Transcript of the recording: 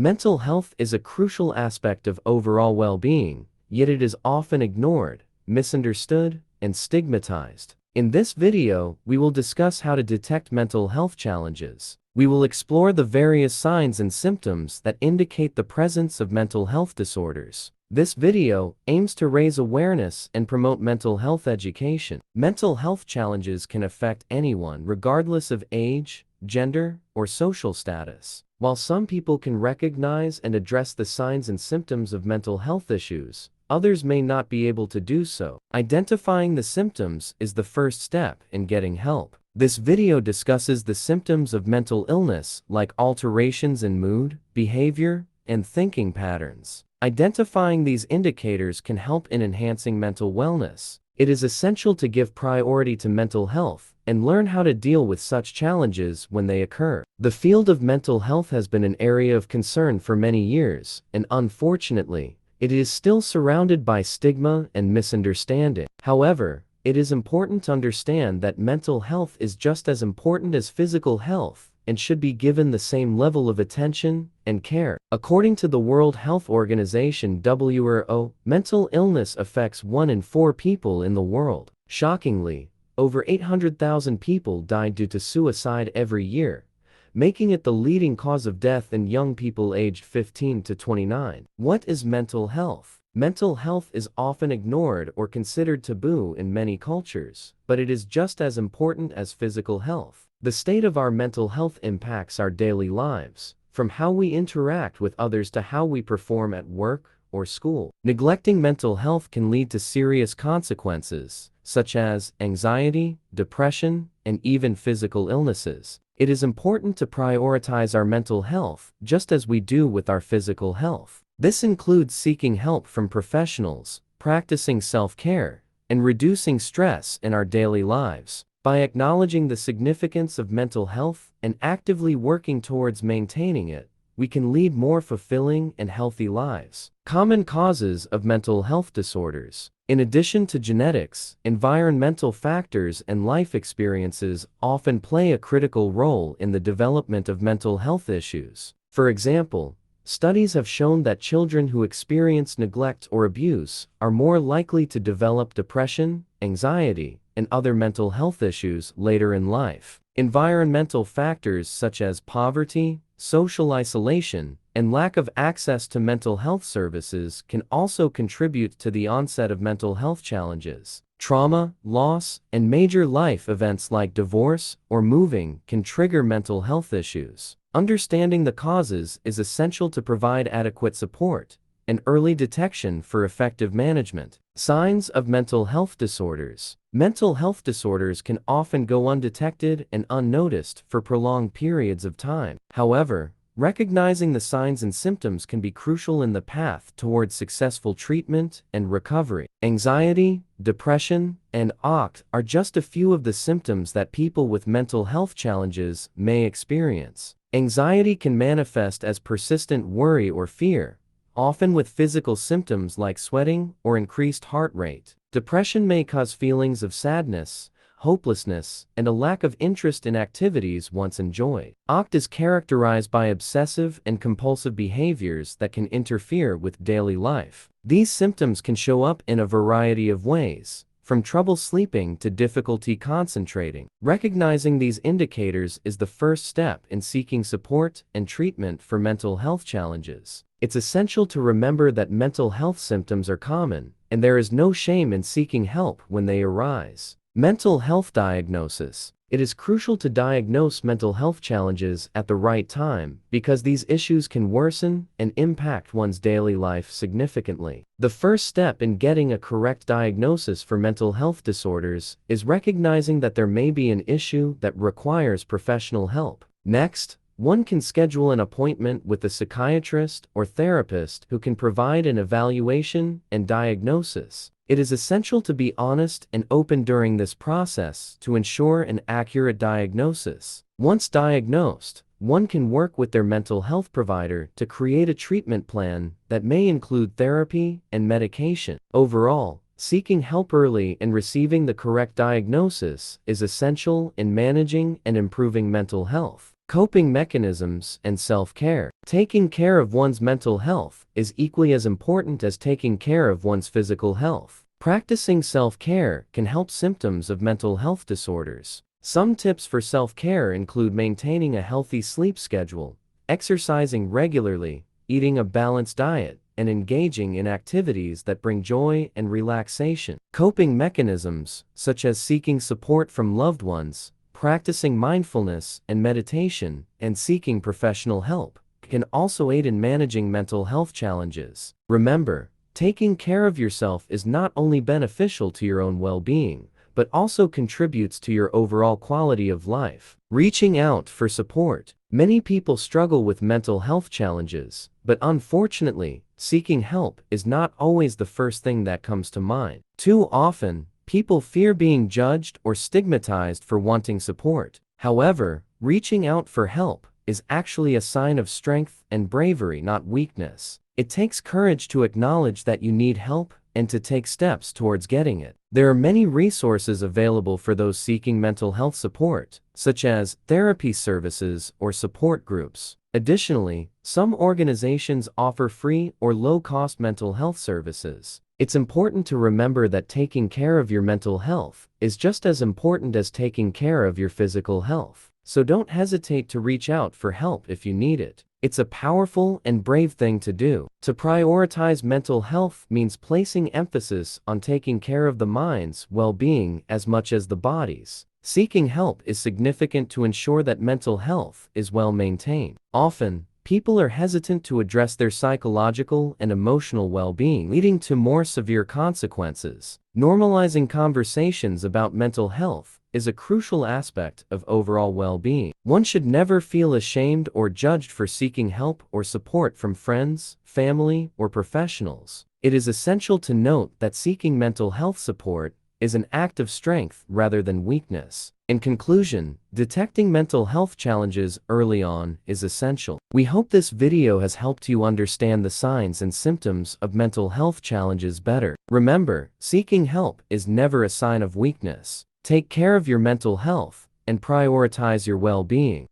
Mental health is a crucial aspect of overall well-being, yet it is often ignored, misunderstood, and stigmatized. In this video, we will discuss how to detect mental health challenges. We will explore the various signs and symptoms that indicate the presence of mental health disorders. This video aims to raise awareness and promote mental health education. Mental health challenges can affect anyone regardless of age, gender, or social status. While some people can recognize and address the signs and symptoms of mental health issues, others may not be able to do so. Identifying the symptoms is the first step in getting help. This video discusses the symptoms of mental illness like alterations in mood, behavior, and thinking patterns. Identifying these indicators can help in enhancing mental wellness. It is essential to give priority to mental health and learn how to deal with such challenges when they occur. The field of mental health has been an area of concern for many years, and unfortunately, it is still surrounded by stigma and misunderstanding. However, it is important to understand that mental health is just as important as physical health and should be given the same level of attention and care. According to the World Health Organization (WHO), mental illness affects 1 in 4 people in the world. Shockingly, over 800,000 people die due to suicide every year, making it the leading cause of death in young people aged 15 to 29. What is mental health? Mental health is often ignored or considered taboo in many cultures, but it is just as important as physical health. The state of our mental health impacts our daily lives, from how we interact with others to how we perform at work or school. Neglecting mental health can lead to serious consequences, such as anxiety, depression, and even physical illnesses. It is important to prioritize our mental health, just as we do with our physical health. This includes seeking help from professionals, practicing self-care, and reducing stress in our daily lives. By acknowledging the significance of mental health and actively working towards maintaining it, we can lead more fulfilling and healthy lives. Common causes of mental health disorders. In addition to genetics, environmental factors and life experiences often play a critical role in the development of mental health issues. For example, studies have shown that children who experience neglect or abuse are more likely to develop depression, anxiety, and other mental health issues later in life. Environmental factors such as poverty, social isolation, and lack of access to mental health services can also contribute to the onset of mental health challenges. Trauma, loss, and major life events like divorce or moving can trigger mental health issues. Understanding the causes is essential to provide adequate support and early detection for effective management. Signs of mental health disorders. Mental health disorders can often go undetected and unnoticed for prolonged periods of time. However, recognizing the signs and symptoms can be crucial in the path towards successful treatment and recovery. Anxiety, depression, and OCD are just a few of the symptoms that people with mental health challenges may experience. Anxiety can manifest as persistent worry or fear, often with physical symptoms like sweating or increased heart rate. Depression may cause feelings of sadness, hopelessness, and a lack of interest in activities once enjoyed. OCD is characterized by obsessive and compulsive behaviors that can interfere with daily life. These symptoms can show up in a variety of ways, from trouble sleeping to difficulty concentrating. Recognizing these indicators is the first step in seeking support and treatment for mental health challenges. It's essential to remember that mental health symptoms are common, and there is no shame in seeking help when they arise. Mental health diagnosis. It is crucial to diagnose mental health challenges at the right time because these issues can worsen and impact one's daily life significantly. The first step in getting a correct diagnosis for mental health disorders is recognizing that there may be an issue that requires professional help. Next, one can schedule an appointment with a psychiatrist or therapist who can provide an evaluation and diagnosis. It is essential to be honest and open during this process to ensure an accurate diagnosis. Once diagnosed, one can work with their mental health provider to create a treatment plan that may include therapy and medication. Overall, seeking help early and receiving the correct diagnosis is essential in managing and improving mental health. coping mechanisms, and self-care. Taking care of one's mental health is equally as important as taking care of one's physical health. Practicing self-care can help symptoms of mental health disorders. Some tips for self-care include maintaining a healthy sleep schedule, exercising regularly, eating a balanced diet, and engaging in activities that bring joy and relaxation. Coping mechanisms, such as seeking support from loved ones, practicing mindfulness and meditation, and seeking professional help, can also aid in managing mental health challenges. Remember, taking care of yourself is not only beneficial to your own well-being, but also contributes to your overall quality of life. Reaching out for support. Many people struggle with mental health challenges, but unfortunately, seeking help is not always the first thing that comes to mind. Too often, people fear being judged or stigmatized for wanting support. However, reaching out for help is actually a sign of strength and bravery, not weakness. It takes courage to acknowledge that you need help and to take steps towards getting it. There are many resources available for those seeking mental health support, such as therapy services or support groups. Additionally, some organizations offer free or low-cost mental health services. It's important to remember that taking care of your mental health is just as important as taking care of your physical health. So don't hesitate to reach out for help if you need it. It's a powerful and brave thing to do. To prioritize mental health means placing emphasis on taking care of the mind's well-being as much as the body's. Seeking help is significant to ensure that mental health is well maintained. Often, people are hesitant to address their psychological and emotional well-being, leading to more severe consequences. Normalizing conversations about mental health is a crucial aspect of overall well-being. One should never feel ashamed or judged for seeking help or support from friends, family, or professionals. It is essential to note that seeking mental health support is an act of strength rather than weakness. In conclusion, detecting mental health challenges early on is essential. We hope this video has helped you understand the signs and symptoms of mental health challenges better. Remember, seeking help is never a sign of weakness. Take care of your mental health and prioritize your well-being.